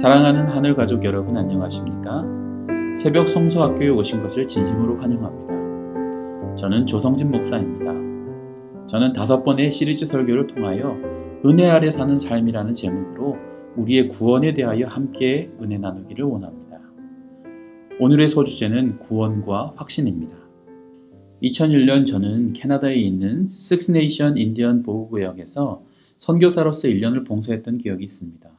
사랑하는 하늘 가족 여러분 안녕하십니까? 새벽 성서학교에 오신 것을 진심으로 환영합니다. 저는 조성진 목사입니다. 저는 5번의 시리즈 설교를 통하여 은혜 아래 사는 삶이라는 제목으로 우리의 구원에 대하여 함께 은혜 나누기를 원합니다. 오늘의 소주제는 구원과 확신입니다. 2001년 저는 캐나다에 있는 식스네이션 인디언 보호구역에서 선교사로서 1년을 봉사했던 기억이 있습니다.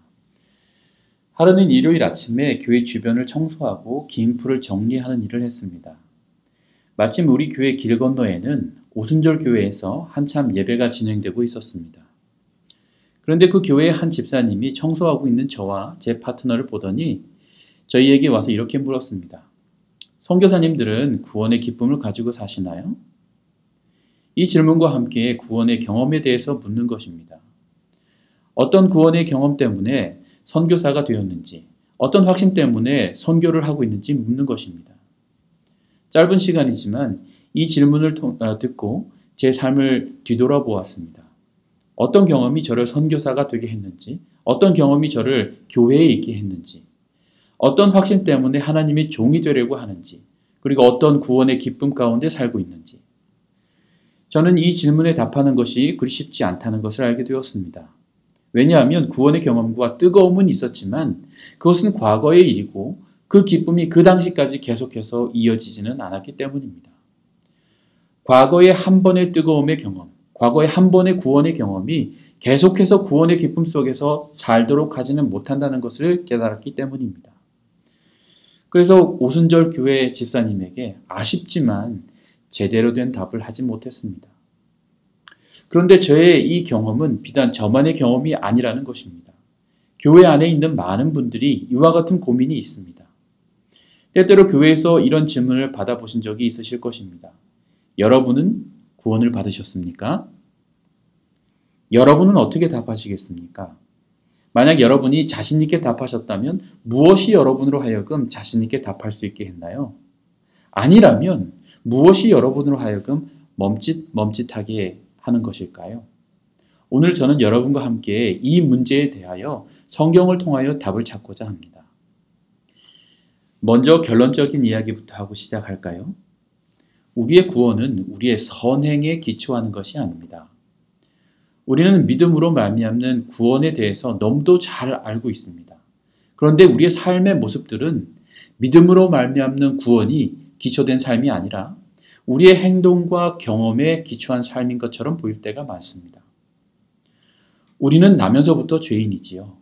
하루는 일요일 아침에 교회 주변을 청소하고 긴 풀을 정리하는 일을 했습니다. 마침 우리 교회 길 건너에는 오순절 교회에서 한참 예배가 진행되고 있었습니다. 그런데 그 교회의 한 집사님이 청소하고 있는 저와 제 파트너를 보더니 저희에게 와서 이렇게 물었습니다. 선교사님들은 구원의 기쁨을 가지고 사시나요? 이 질문과 함께 구원의 경험에 대해서 묻는 것입니다. 어떤 구원의 경험 때문에 선교사가 되었는지, 어떤 확신 때문에 선교를 하고 있는지 묻는 것입니다. 짧은 시간이지만 이 질문을 듣고 제 삶을 뒤돌아보았습니다. 어떤 경험이 저를 선교사가 되게 했는지, 어떤 경험이 저를 교회에 있게 했는지, 어떤 확신 때문에 하나님의 종이 되려고 하는지, 그리고 어떤 구원의 기쁨 가운데 살고 있는지. 저는 이 질문에 답하는 것이 그리 쉽지 않다는 것을 알게 되었습니다. 왜냐하면 구원의 경험과 뜨거움은 있었지만 그것은 과거의 일이고 그 기쁨이 그 당시까지 계속해서 이어지지는 않았기 때문입니다. 과거의 한 번의 뜨거움의 경험, 과거의 한 번의 구원의 경험이 계속해서 구원의 기쁨 속에서 살도록 하지는 못한다는 것을 깨달았기 때문입니다. 그래서 오순절 교회 집사님에게 아쉽지만 제대로 된 답을 하지 못했습니다. 그런데 저의 이 경험은 비단 저만의 경험이 아니라는 것입니다. 교회 안에 있는 많은 분들이 이와 같은 고민이 있습니다. 때때로 교회에서 이런 질문을 받아보신 적이 있으실 것입니다. 여러분은 구원을 받으셨습니까? 여러분은 어떻게 답하시겠습니까? 만약 여러분이 자신 있게 답하셨다면 무엇이 여러분으로 하여금 자신 있게 답할 수 있게 했나요? 아니라면 무엇이 여러분으로 하여금 멈칫멈칫하게 하는 것일까요? 오늘 저는 여러분과 함께 이 문제에 대하여 성경을 통하여 답을 찾고자 합니다. 먼저 결론적인 이야기부터 하고 시작할까요? 우리의 구원은 우리의 선행에 기초하는 것이 아닙니다. 우리는 믿음으로 말미암는 구원에 대해서 너무도 잘 알고 있습니다. 그런데 우리의 삶의 모습들은 믿음으로 말미암는 구원이 기초된 삶이 아니라 우리의 행동과 경험에 기초한 삶인 것처럼 보일 때가 많습니다. 우리는 나면서부터 죄인이지요.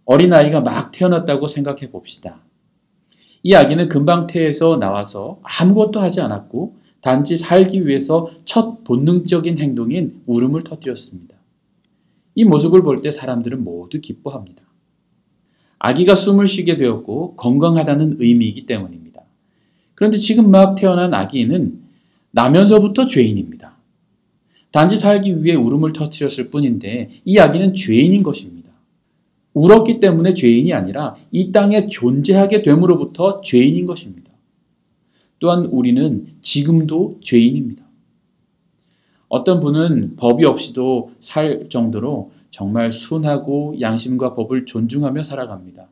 어린아이가 막 태어났다고 생각해 봅시다. 이 아기는 금방 태에서 나와서 아무것도 하지 않았고 단지 살기 위해서 첫 본능적인 행동인 울음을 터뜨렸습니다. 이 모습을 볼 때 사람들은 모두 기뻐합니다. 아기가 숨을 쉬게 되었고 건강하다는 의미이기 때문입니다. 그런데 지금 막 태어난 아기는 나면서부터 죄인입니다. 단지 살기 위해 울음을 터뜨렸을 뿐인데 이 아기는 죄인인 것입니다. 울었기 때문에 죄인이 아니라 이 땅에 존재하게 됨으로부터 죄인인 것입니다. 또한 우리는 지금도 죄인입니다. 어떤 분은 법이 없이도 살 정도로 정말 순하고 양심과 법을 존중하며 살아갑니다.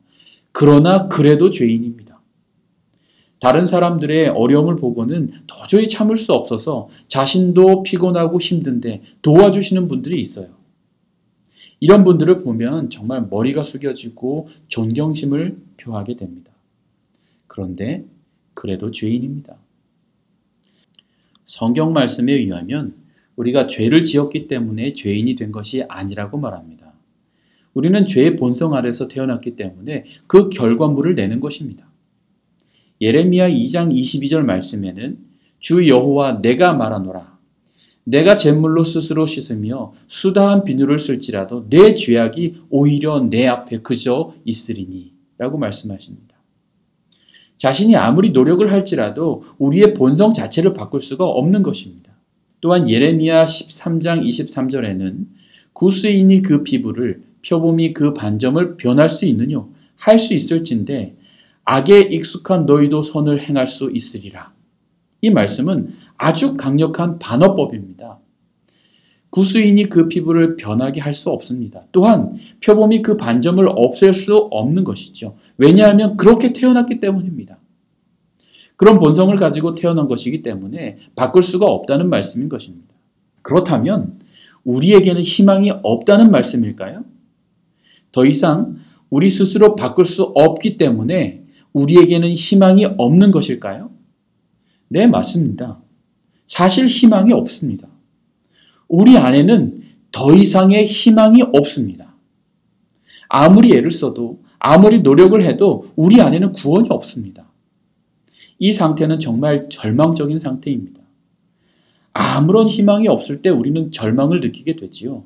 그러나 그래도 죄인입니다. 다른 사람들의 어려움을 보고는 도저히 참을 수 없어서 자신도 피곤하고 힘든데 도와주시는 분들이 있어요. 이런 분들을 보면 정말 머리가 숙여지고 존경심을 표하게 됩니다. 그런데 그래도 죄인입니다. 성경 말씀에 의하면 우리가 죄를 지었기 때문에 죄인이 된 것이 아니라고 말합니다. 우리는 죄의 본성 아래서 태어났기 때문에 그 결과물을 내는 것입니다. 예레미야 2장 22절 말씀에는 주 여호와 내가 말하노라. 내가 잿물로 스스로 씻으며 수다한 비누를 쓸지라도 내 죄악이 오히려 내 앞에 그저 있으리니 라고 말씀하십니다. 자신이 아무리 노력을 할지라도 우리의 본성 자체를 바꿀 수가 없는 것입니다. 또한 예레미야 13장 23절에는 구스인이 그 피부를 표범이 그 반점을 변할 수 있느냐 할 수 있을진데 악에 익숙한 너희도 선을 행할 수 있으리라. 이 말씀은 아주 강력한 반어법입니다. 구수인이 그 피부를 변하게 할 수 없습니다. 또한 표범이 그 반점을 없앨 수 없는 것이죠. 왜냐하면 그렇게 태어났기 때문입니다. 그런 본성을 가지고 태어난 것이기 때문에 바꿀 수가 없다는 말씀인 것입니다. 그렇다면 우리에게는 희망이 없다는 말씀일까요? 더 이상 우리 스스로 바꿀 수 없기 때문에 우리에게는 희망이 없는 것일까요? 네, 맞습니다. 사실 희망이 없습니다. 우리 안에는 더 이상의 희망이 없습니다. 아무리 애를 써도 아무리 노력을 해도 우리 안에는 구원이 없습니다. 이 상태는 정말 절망적인 상태입니다. 아무런 희망이 없을 때 우리는 절망을 느끼게 되지요.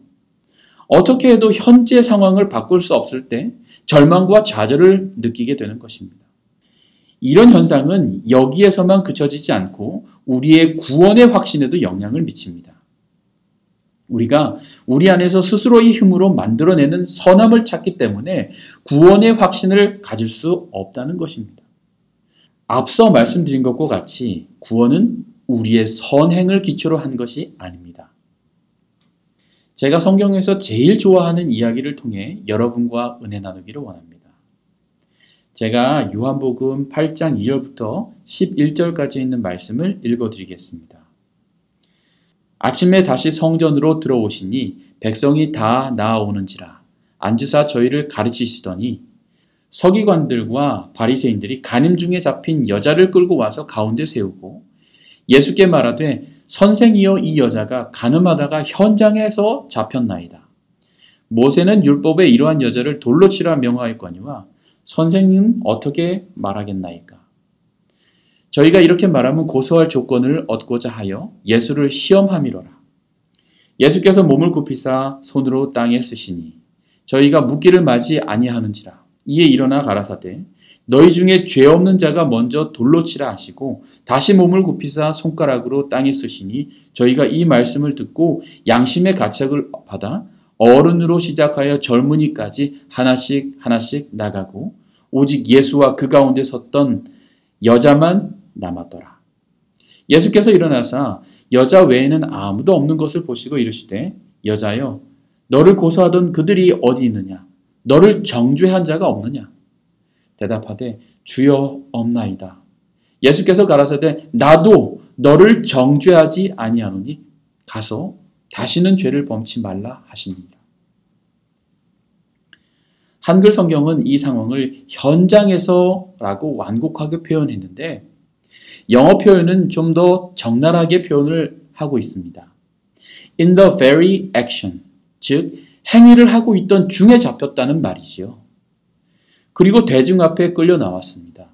어떻게 해도 현재 상황을 바꿀 수 없을 때 절망과 좌절을 느끼게 되는 것입니다. 이런 현상은 여기에서만 그쳐지지 않고 우리의 구원의 확신에도 영향을 미칩니다. 우리가 우리 안에서 스스로의 힘으로 만들어내는 선함을 찾기 때문에 구원의 확신을 가질 수 없다는 것입니다. 앞서 말씀드린 것과 같이 구원은 우리의 선행을 기초로 한 것이 아닙니다. 제가 성경에서 제일 좋아하는 이야기를 통해 여러분과 은혜 나누기를 원합니다. 제가 요한복음 8장 2절부터 11절까지 있는 말씀을 읽어드리겠습니다. 아침에 다시 성전으로 들어오시니 백성이 다 나아오는지라 앉으사 저희를 가르치시더니 서기관들과 바리새인들이 간임 중에 잡힌 여자를 끌고 와서 가운데 세우고 예수께 말하되 선생이여 이 여자가 간음하다가 현장에서 잡혔나이다. 모세는 율법에 이러한 여자를 돌로 치라 명하였거니와 선생님은 어떻게 말하겠나이까? 저희가 이렇게 말하면 고소할 조건을 얻고자 하여 예수를 시험함이로라. 예수께서 몸을 굽히사 손으로 땅에 쓰시니 저희가 묻기를 마지 아니하는지라. 이에 일어나 가라사대 너희 중에 죄 없는 자가 먼저 돌로 치라 하시고 다시 몸을 굽히사 손가락으로 땅에 쓰시니 저희가 이 말씀을 듣고 양심의 가책을 받아 어른으로 시작하여 젊은이까지 하나씩 나가고 오직 예수와 그 가운데 섰던 여자만 남았더라. 예수께서 일어나사 여자 외에는 아무도 없는 것을 보시고 이르시되 여자여 너를 고소하던 그들이 어디 있느냐? 너를 정죄한 자가 없느냐? 대답하되 주여 없나이다. 예수께서 가라사대 나도 너를 정죄하지 아니하노니 가서 다시는 죄를 범치 말라 하시니라. 한글 성경은 이 상황을 현장에서라고 완곡하게 표현했는데 영어 표현은 좀 더 적나라하게 표현을 하고 있습니다. In the very action, 즉 행위를 하고 있던 중에 잡혔다는 말이지요. 그리고 대중 앞에 끌려 나왔습니다.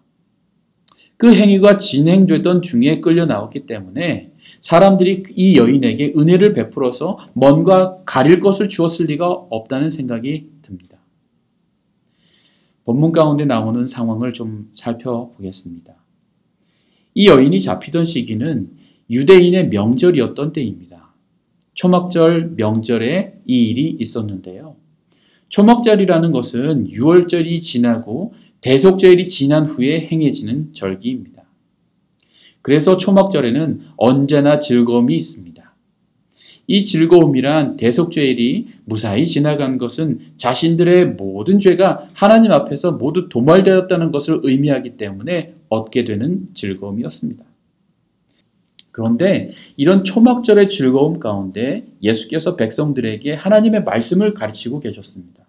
그 행위가 진행되던 중에 끌려 나왔기 때문에 사람들이 이 여인에게 은혜를 베풀어서 뭔가 가릴 것을 주었을 리가 없다는 생각이 듭니다. 본문 가운데 나오는 상황을 좀 살펴보겠습니다. 이 여인이 잡히던 시기는 유대인의 명절이었던 때입니다. 초막절 명절에 이 일이 있었는데요. 초막절이라는 것은 유월절이 지나고 대속절이 지난 후에 행해지는 절기입니다. 그래서 초막절에는 언제나 즐거움이 있습니다. 이 즐거움이란 대속죄일이 무사히 지나간 것은 자신들의 모든 죄가 하나님 앞에서 모두 도말되었다는 것을 의미하기 때문에 얻게 되는 즐거움이었습니다. 그런데 이런 초막절의 즐거움 가운데 예수께서 백성들에게 하나님의 말씀을 가르치고 계셨습니다.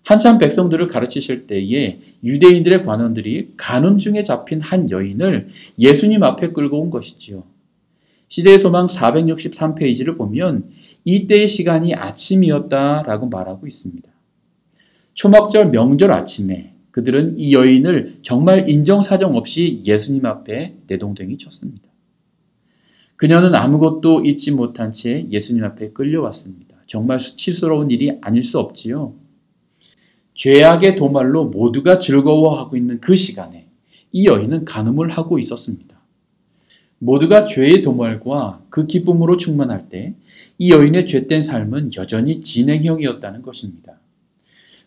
한참 백성들을 가르치실 때에 유대인들의 관원들이 간음 중에 잡힌 한 여인을 예수님 앞에 끌고 온 것이지요. 시대의 소망 463페이지를 보면 이때의 시간이 아침이었다라고 말하고 있습니다. 초막절 명절 아침에 그들은 이 여인을 정말 인정사정 없이 예수님 앞에 내동댕이 쳤습니다. 그녀는 아무것도 잊지 못한 채 예수님 앞에 끌려왔습니다. 정말 수치스러운 일이 아닐 수 없지요. 죄악의 도말로 모두가 즐거워하고 있는 그 시간에 이 여인은 간음을 하고 있었습니다. 모두가 죄의 도말과 그 기쁨으로 충만할 때 이 여인의 죄된 삶은 여전히 진행형이었다는 것입니다.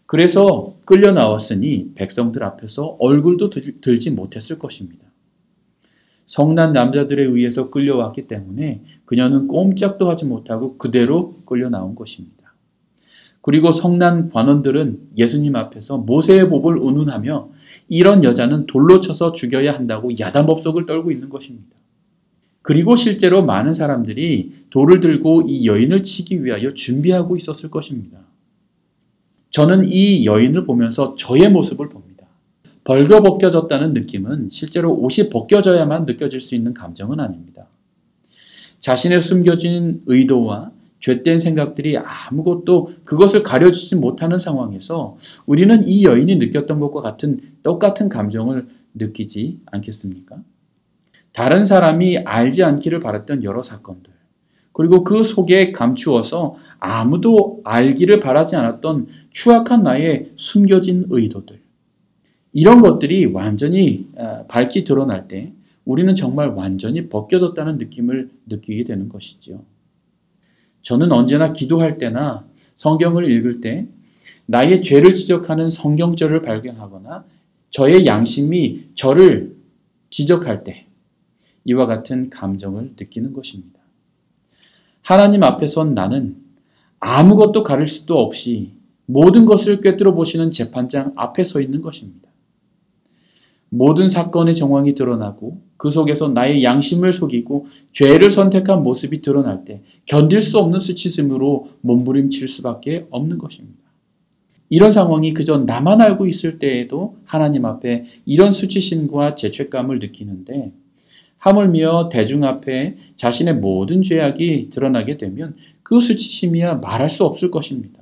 그래서 끌려 나왔으니 백성들 앞에서 얼굴도 들지 못했을 것입니다. 성난 남자들에 의해서 끌려왔기 때문에 그녀는 꼼짝도 하지 못하고 그대로 끌려 나온 것입니다. 그리고 성난 관원들은 예수님 앞에서 모세의 법을 운운하며 이런 여자는 돌로 쳐서 죽여야 한다고 야단법석을 떨고 있는 것입니다. 그리고 실제로 많은 사람들이 돌을 들고 이 여인을 치기 위하여 준비하고 있었을 것입니다. 저는 이 여인을 보면서 저의 모습을 봅니다. 벌거벗겨졌다는 느낌은 실제로 옷이 벗겨져야만 느껴질 수 있는 감정은 아닙니다. 자신의 숨겨진 의도와 죄된 생각들이 아무것도 그것을 가려주지 못하는 상황에서 우리는 이 여인이 느꼈던 것과 같은 똑같은 감정을 느끼지 않겠습니까? 다른 사람이 알지 않기를 바랐던 여러 사건들, 그리고 그 속에 감추어서 아무도 알기를 바라지 않았던 추악한 나의 숨겨진 의도들, 이런 것들이 완전히 밝히 드러날 때 우리는 정말 완전히 벗겨졌다는 느낌을 느끼게 되는 것이지요. 저는 언제나 기도할 때나 성경을 읽을 때 나의 죄를 지적하는 성경절을 발견하거나 저의 양심이 저를 지적할 때 이와 같은 감정을 느끼는 것입니다. 하나님 앞에 선 나는 아무것도 가릴 수도 없이 모든 것을 꿰뚫어 보시는 재판장 앞에 서 있는 것입니다. 모든 사건의 정황이 드러나고 그 속에서 나의 양심을 속이고 죄를 선택한 모습이 드러날 때 견딜 수 없는 수치심으로 몸부림칠 수밖에 없는 것입니다. 이런 상황이 그저 나만 알고 있을 때에도 하나님 앞에 이런 수치심과 죄책감을 느끼는데 하물며 대중 앞에 자신의 모든 죄악이 드러나게 되면 그 수치심이야 말할 수 없을 것입니다.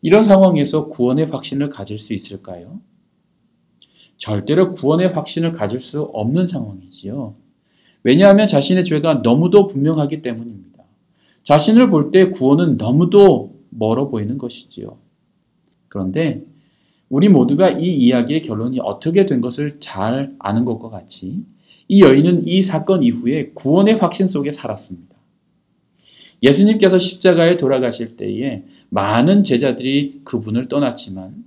이런 상황에서 구원의 확신을 가질 수 있을까요? 절대로 구원의 확신을 가질 수 없는 상황이지요. 왜냐하면 자신의 죄가 너무도 분명하기 때문입니다. 자신을 볼 때 구원은 너무도 멀어 보이는 것이지요. 그런데 우리 모두가 이 이야기의 결론이 어떻게 된 것을 잘 아는 것과 같이 이 여인은 이 사건 이후에 구원의 확신 속에 살았습니다. 예수님께서 십자가에 돌아가실 때에 많은 제자들이 그분을 떠났지만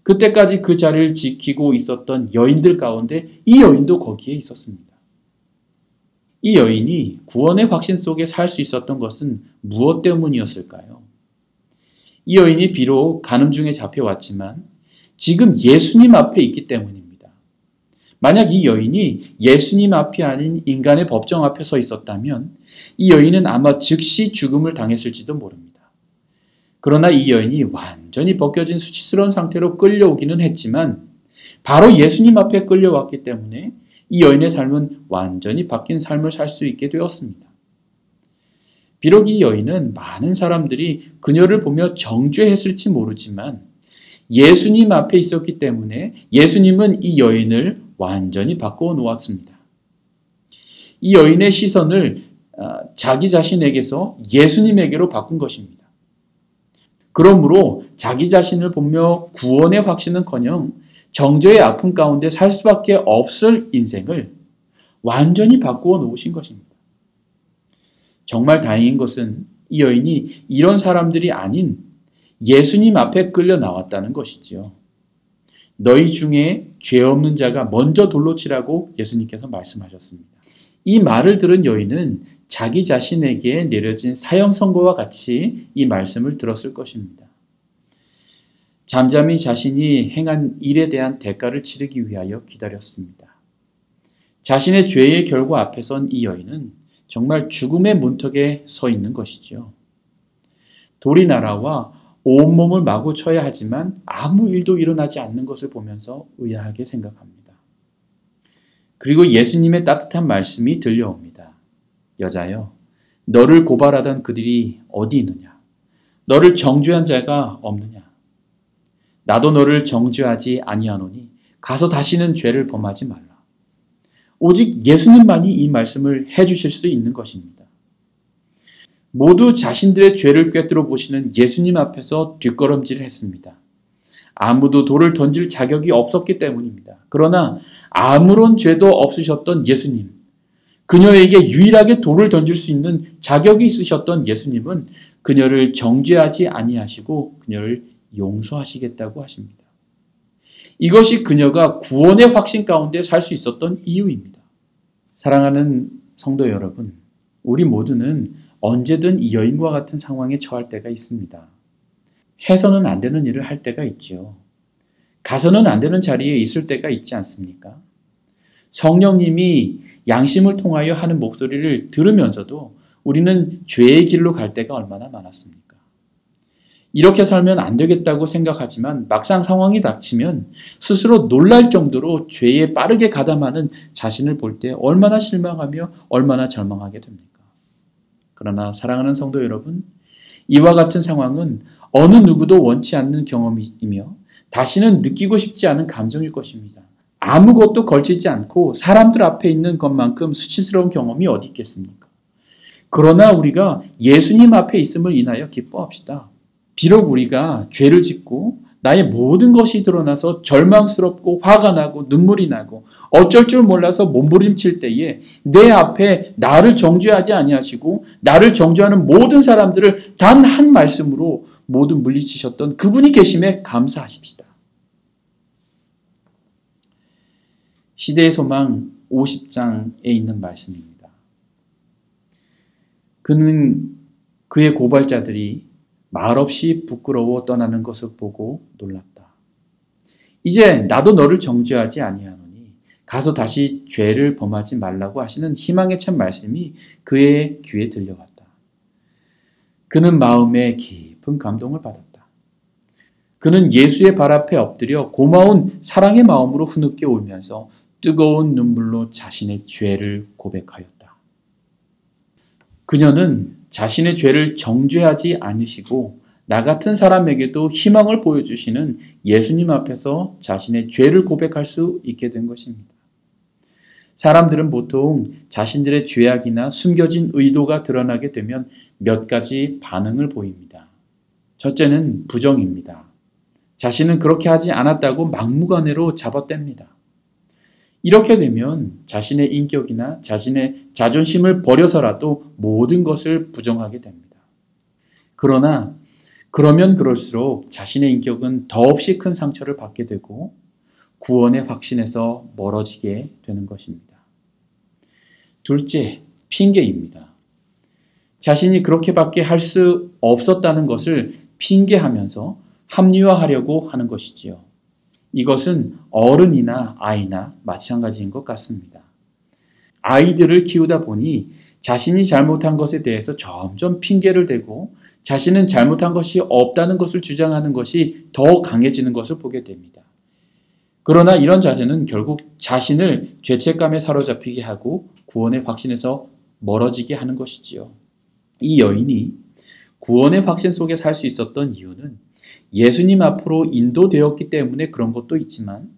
그때까지 그 자리를 지키고 있었던 여인들 가운데 이 여인도 거기에 있었습니다. 이 여인이 구원의 확신 속에 살 수 있었던 것은 무엇 때문이었을까요? 이 여인이 비록 간음 중에 잡혀왔지만 지금 예수님 앞에 있기 때문입니다. 만약 이 여인이 예수님 앞이 아닌 인간의 법정 앞에 서 있었다면 이 여인은 아마 즉시 죽음을 당했을지도 모릅니다. 그러나 이 여인이 완전히 벗겨진 수치스러운 상태로 끌려오기는 했지만 바로 예수님 앞에 끌려왔기 때문에 이 여인의 삶은 완전히 바뀐 삶을 살 수 있게 되었습니다. 비록 이 여인은 많은 사람들이 그녀를 보며 정죄했을지 모르지만 예수님 앞에 있었기 때문에 예수님은 이 여인을 완전히 바꾸어 놓았습니다. 이 여인의 시선을 자기 자신에게서 예수님에게로 바꾼 것입니다. 그러므로 자기 자신을 보며 구원의 확신은커녕 정죄의 아픔 가운데 살 수밖에 없을 인생을 완전히 바꾸어 놓으신 것입니다. 정말 다행인 것은 이 여인이 이런 사람들이 아닌 예수님 앞에 끌려 나왔다는 것이지요. 너희 중에 죄 없는 자가 먼저 돌로 치라고 예수님께서 말씀하셨습니다. 이 말을 들은 여인은 자기 자신에게 내려진 사형 선고와 같이 이 말씀을 들었을 것입니다. 잠잠히 자신이 행한 일에 대한 대가를 치르기 위하여 기다렸습니다. 자신의 죄의 결과 앞에 선 이 여인은 정말 죽음의 문턱에 서 있는 것이죠. 돌이 날아와 온몸을 마구 쳐야 하지만 아무 일도 일어나지 않는 것을 보면서 의아하게 생각합니다. 그리고 예수님의 따뜻한 말씀이 들려옵니다. 여자여, 너를 고발하던 그들이 어디 있느냐? 너를 정죄한 자가 없느냐? 나도 너를 정죄하지 아니하노니 가서 다시는 죄를 범하지 말라. 오직 예수님만이 이 말씀을 해주실 수 있는 것입니다. 모두 자신들의 죄를 꿰뚫어 보시는 예수님 앞에서 뒷걸음질을 했습니다. 아무도 돌을 던질 자격이 없었기 때문입니다. 그러나 아무런 죄도 없으셨던 예수님, 그녀에게 유일하게 돌을 던질 수 있는 자격이 있으셨던 예수님은 그녀를 정죄하지 아니하시고 그녀를 용서하시겠다고 하십니다. 이것이 그녀가 구원의 확신 가운데 살 수 있었던 이유입니다. 사랑하는 성도 여러분, 우리 모두는 언제든 이 여인과 같은 상황에 처할 때가 있습니다. 해서는 안 되는 일을 할 때가 있지요. 가서는 안 되는 자리에 있을 때가 있지 않습니까? 성령님이 양심을 통하여 하는 목소리를 들으면서도 우리는 죄의 길로 갈 때가 얼마나 많았습니까? 이렇게 살면 안 되겠다고 생각하지만 막상 상황이 닥치면 스스로 놀랄 정도로 죄에 빠르게 가담하는 자신을 볼 때 얼마나 실망하며 얼마나 절망하게 됩니까? 그러나 사랑하는 성도 여러분, 이와 같은 상황은 어느 누구도 원치 않는 경험이며 다시는 느끼고 싶지 않은 감정일 것입니다. 아무것도 걸치지 않고 사람들 앞에 있는 것만큼 수치스러운 경험이 어디 있겠습니까? 그러나 우리가 예수님 앞에 있음을 인하여 기뻐합시다. 비록 우리가 죄를 짓고 나의 모든 것이 드러나서 절망스럽고 화가 나고 눈물이 나고 어쩔 줄 몰라서 몸부림칠 때에 내 앞에 나를 정죄하지 아니하시고 나를 정죄하는 모든 사람들을 단 한 말씀으로 모두 물리치셨던 그분이 계심에 감사하십시다. 시대의 소망 50장에 있는 말씀입니다. 그는 그의 고발자들이 말없이 부끄러워 떠나는 것을 보고 놀랐다. 이제 나도 너를 정죄하지 아니하노니 가서 다시 죄를 범하지 말라고 하시는 희망의 참 말씀이 그의 귀에 들려왔다. 그는 마음에 깊은 감동을 받았다. 그는 예수의 발 앞에 엎드려 고마운 사랑의 마음으로 흐느껴 울면서 뜨거운 눈물로 자신의 죄를 고백하였다. 그녀는 자신의 죄를 정죄하지 않으시고 나 같은 사람에게도 희망을 보여주시는 예수님 앞에서 자신의 죄를 고백할 수 있게 된 것입니다. 사람들은 보통 자신들의 죄악이나 숨겨진 의도가 드러나게 되면 몇 가지 반응을 보입니다. 첫째는 부정입니다. 자신은 그렇게 하지 않았다고 막무가내로 잡아댑니다. 이렇게 되면 자신의 인격이나 자신의 자존심을 버려서라도 모든 것을 부정하게 됩니다. 그러면 그럴수록 자신의 인격은 더없이 큰 상처를 받게 되고 구원의 확신에서 멀어지게 되는 것입니다. 둘째, 핑계입니다. 자신이 그렇게밖에 할 수 없었다는 것을 핑계하면서 합리화하려고 하는 것이지요. 이것은 어른이나 아이나 마찬가지인 것 같습니다. 아이들을 키우다 보니 자신이 잘못한 것에 대해서 점점 핑계를 대고 자신은 잘못한 것이 없다는 것을 주장하는 것이 더 강해지는 것을 보게 됩니다. 그러나 이런 자세는 결국 자신을 죄책감에 사로잡히게 하고 구원의 확신에서 멀어지게 하는 것이지요. 이 여인이 구원의 확신 속에 살 수 있었던 이유는 예수님 앞으로 인도되었기 때문에 그런 것도 있지만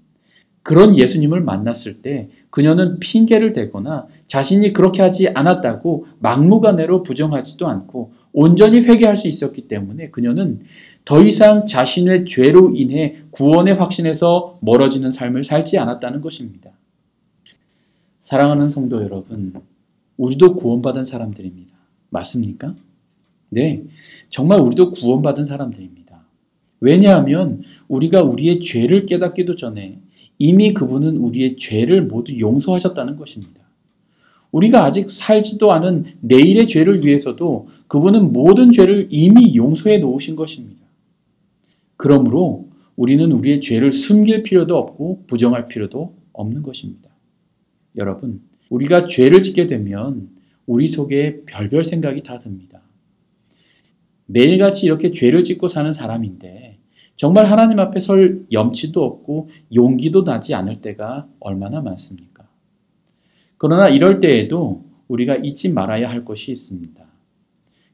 그런 예수님을 만났을 때 그녀는 핑계를 대거나 자신이 그렇게 하지 않았다고 막무가내로 부정하지도 않고 온전히 회개할 수 있었기 때문에 그녀는 더 이상 자신의 죄로 인해 구원의 확신에서 멀어지는 삶을 살지 않았다는 것입니다. 사랑하는 성도 여러분, 우리도 구원받은 사람들입니다. 맞습니까? 네, 정말 우리도 구원받은 사람들입니다. 왜냐하면 우리가 우리의 죄를 깨닫기도 전에 이미 그분은 우리의 죄를 모두 용서하셨다는 것입니다. 우리가 아직 살지도 않은 내일의 죄를 위해서도 그분은 모든 죄를 이미 용서해 놓으신 것입니다. 그러므로 우리는 우리의 죄를 숨길 필요도 없고 부정할 필요도 없는 것입니다. 여러분, 우리가 죄를 짓게 되면 우리 속에 별별 생각이 다 듭니다. 매일같이 이렇게 죄를 짓고 사는 사람인데 정말 하나님 앞에 설 염치도 없고 용기도 나지 않을 때가 얼마나 많습니까? 그러나 이럴 때에도 우리가 잊지 말아야 할 것이 있습니다.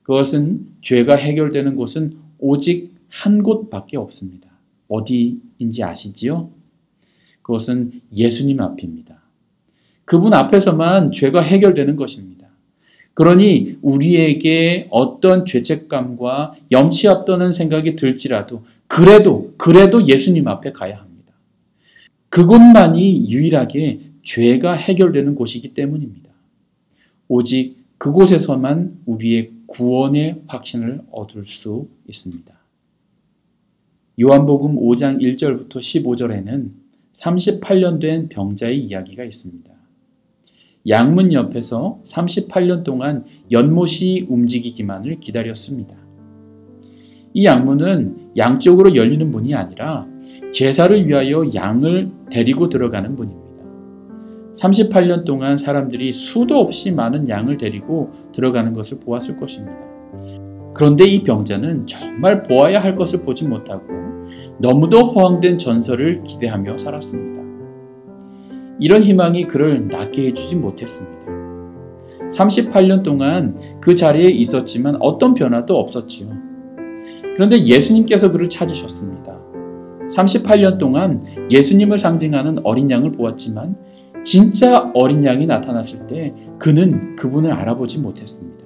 그것은 죄가 해결되는 곳은 오직 한 곳밖에 없습니다. 어디인지 아시지요? 그것은 예수님 앞입니다. 그분 앞에서만 죄가 해결되는 것입니다. 그러니 우리에게 어떤 죄책감과 염치 없다는 생각이 들지라도 그래도 예수님 앞에 가야 합니다. 그곳만이 유일하게 죄가 해결되는 곳이기 때문입니다. 오직 그곳에서만 우리의 구원의 확신을 얻을 수 있습니다. 요한복음 5장 1절부터 15절에는 38년 된 병자의 이야기가 있습니다. 양문 옆에서 38년 동안 연못이 움직이기만을 기다렸습니다. 이 양문은 양쪽으로 열리는 문이 아니라 제사를 위하여 양을 데리고 들어가는 문입니다. 38년 동안 사람들이 수도 없이 많은 양을 데리고 들어가는 것을 보았을 것입니다. 그런데 이 병자는 정말 보아야 할 것을 보지 못하고 너무도 허황된 전설을 기대하며 살았습니다. 이런 희망이 그를 낫게 해주지 못했습니다. 38년 동안 그 자리에 있었지만 어떤 변화도 없었지요. 그런데 예수님께서 그를 찾으셨습니다. 38년 동안 예수님을 상징하는 어린 양을 보았지만 진짜 어린 양이 나타났을 때 그는 그분을 알아보지 못했습니다.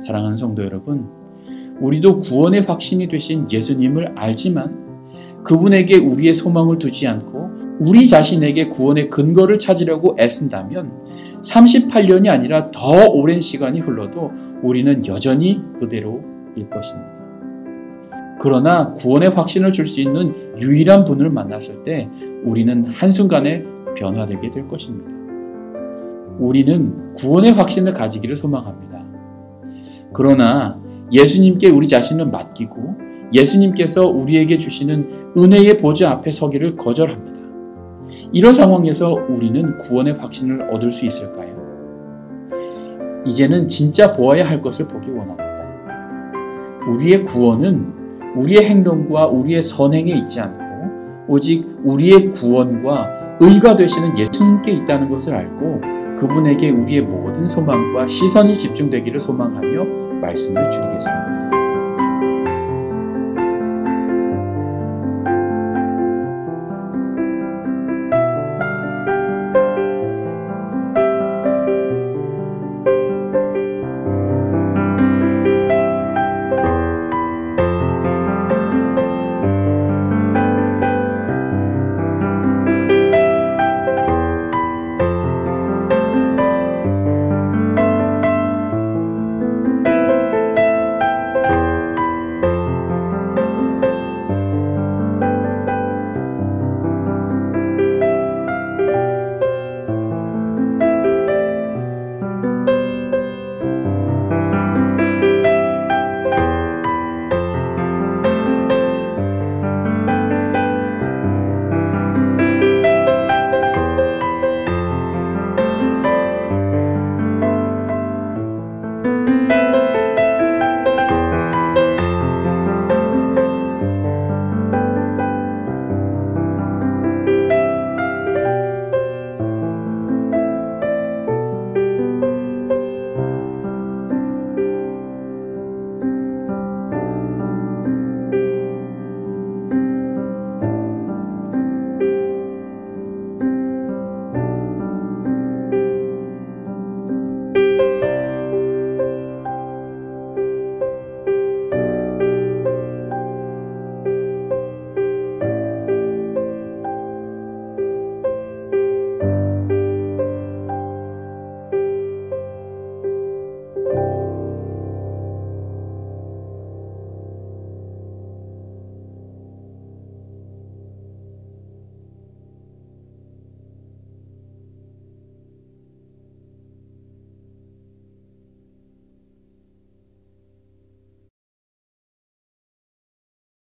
사랑하는 성도 여러분, 우리도 구원의 확신이 되신 예수님을 알지만 그분에게 우리의 소망을 두지 않고 우리 자신에게 구원의 근거를 찾으려고 애쓴다면 38년이 아니라 더 오랜 시간이 흘러도 우리는 여전히 그대로일 것입니다. 그러나 구원의 확신을 줄 수 있는 유일한 분을 만났을 때 우리는 한순간에 변화되게 될 것입니다. 우리는 구원의 확신을 가지기를 소망합니다. 그러나 예수님께 우리 자신을 맡기고 예수님께서 우리에게 주시는 은혜의 보좌 앞에 서기를 거절합니다. 이런 상황에서 우리는 구원의 확신을 얻을 수 있을까요? 이제는 진짜 보아야 할 것을 보기 원합니다. 우리의 구원은 우리의 행동과 우리의 선행에 있지 않고 오직 우리의 구원과 의가 되시는 예수님께 있다는 것을 알고 그분에게 우리의 모든 소망과 시선이 집중되기를 소망하며 말씀을 드리겠습니다.